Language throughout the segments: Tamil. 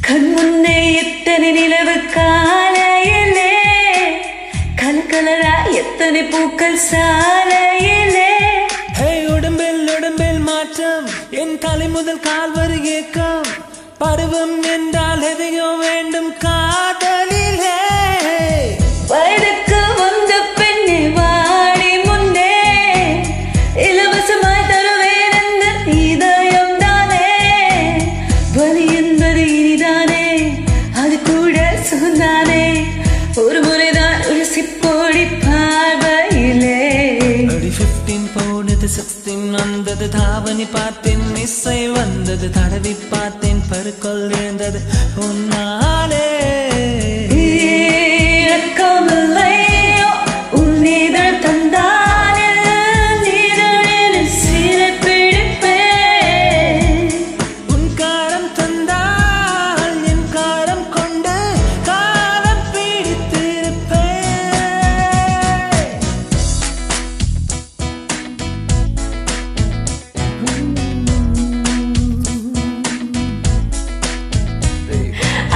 கண்முன்னே எத்தனை நிலவு காலையிலே கலகலரா எத்தனை பூக்கள் சாலையிலே உடம்பில் மாற்றம் என் தலை முதல் கால் வரை ஏக்கம் பருவம் என்றால் எதையோ வேண்டும் காதலிலே வயதுக்கு வந்த பெண்ணை வாடி முன்னே இலவசமாய் தருவேன் என்ற இதயம் தானே வலி என்பது இனிதானே அது கூட சுகந்தானே ஒரு முறைதான் ஒரு சிப்போடி பார்வையிலே 15 போனது 16 வந்தது தாவணி பார்த்தேன் இசை வந்தது தடவி பார்த்தேன் பருக்கள் இருந்தது உன்னாலே இறக்கமில்லையோ உன்னிதழ் தந்தானே நீதழில் சீரை பிடிப்பேன் உன் காரம் தந்தால் என் காரம் கொண்டு காலம் பிடித்திருப்பேன்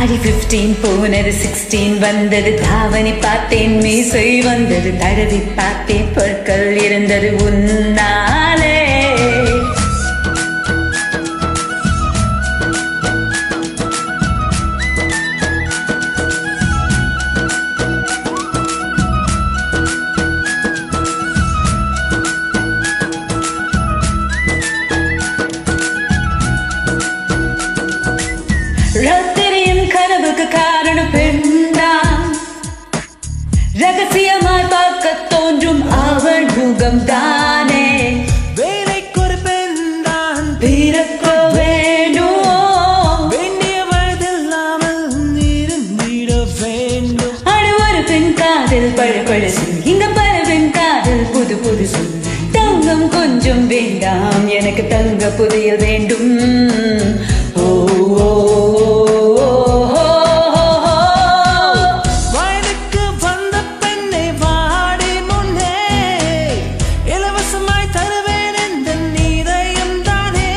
அடி 15 போனது 16 வந்தது தாவணி பார்த்தேன் மீசை வந்தது தடவி பார்த்தேன் பொருட்கள் இருந்தது உன்னாலே ராத்திரியின் கனவுக்கு காரணம் பெண்தான் ரகசியமாய் பார்க்க தோன்றும் அவள் முகம் தானே வேலைக்கு ஒரு பெண்தான் பிறக்க வேண்டும் வேண்டிய வயதில்லாமல் இருந்திட வேண்டும் அடு ஒரு பெண் காதல் பழபழசு இங்க பல பெண் காதல் புது புதுசு தங்கம் கொஞ்சம் வேண்டாம் எனக்கு தங்க புதையல் வேண்டும் ஓ ஓ வயதுக்கு வந்த பெண்ணை வாடி முன்னே இலவசமாய் தருவேன் என்ற இதயம் தானே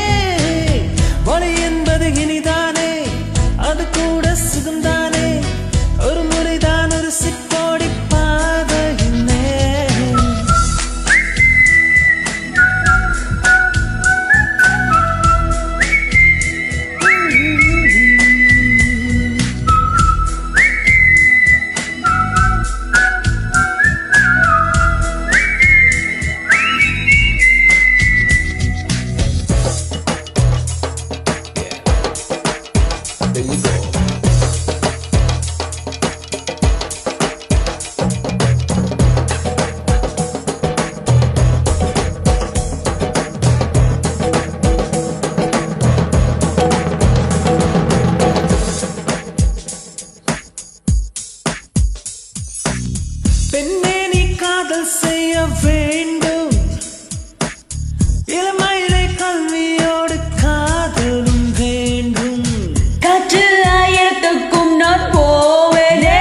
வலி என்பது இனிதானே அது கூட சுகம்தானே ஒரு முறைதான் ஒரு சிப்போடி பாதையினே பெண்ணே நீ காதல் செய்ய வேண்டும் இளமையிலே கல்வியோடு காதலும் வேண்டும் காற்று ஆயிரத்துக்கும் நான் போவேனே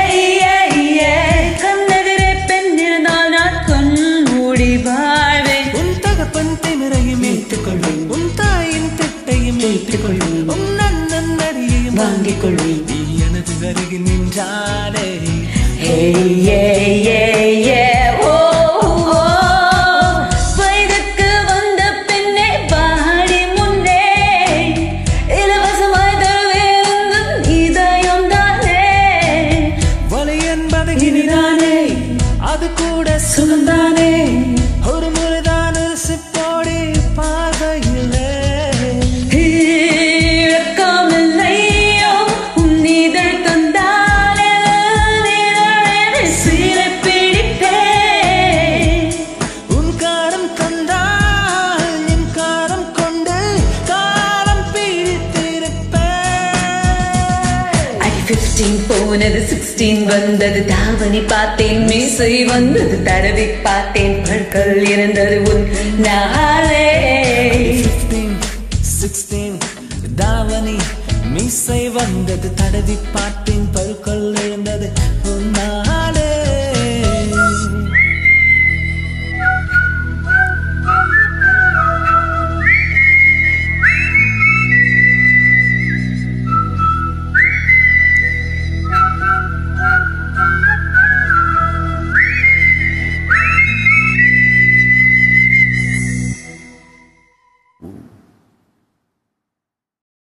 கண்ணெதிரே பெண் இருந்தால் நான் கண் மூடி வாழ்வேன் உன் தகப்பன் திமிரையும் ஏற்றுக்கொள்வேன் உன் தாயின் திட்டையும் ஏற்றுக்கொள்வேன் உன் அண்ணன் நடிகையும் வாங்கிக் கொள்வேன் நீ எனது அருகில் நின்றானே வயதுக்கு வந்த பெண்ணை பாடி முன்னே இலவசமாய் தருவேன் இதயம் தானே வலி என்பது இனிதானே அது கூட சுகம்தானே ஒரு முறைதான் ஒரு சிப்போடி பாதையிலே இறக்கமில்லையோ உன்னிதழ் தந்தானே நீதழில் சீரை பிடிப்பேன் உன் காரம் தந்தால் என் காரம் கொண்டு காலம் பிடித்திருப்பேன் அடி 15 போனது 16 வந்தது தாவணி பார்த்தேன் மீசை வந்தது தடவி பார்த்தேன் பற்கள் இருந்தது உன் நாளே 15, 16 தாவணி மீசை வந்தது தடவி பார்த்தேன் பருக்கள் இருந்தது உன்னாலே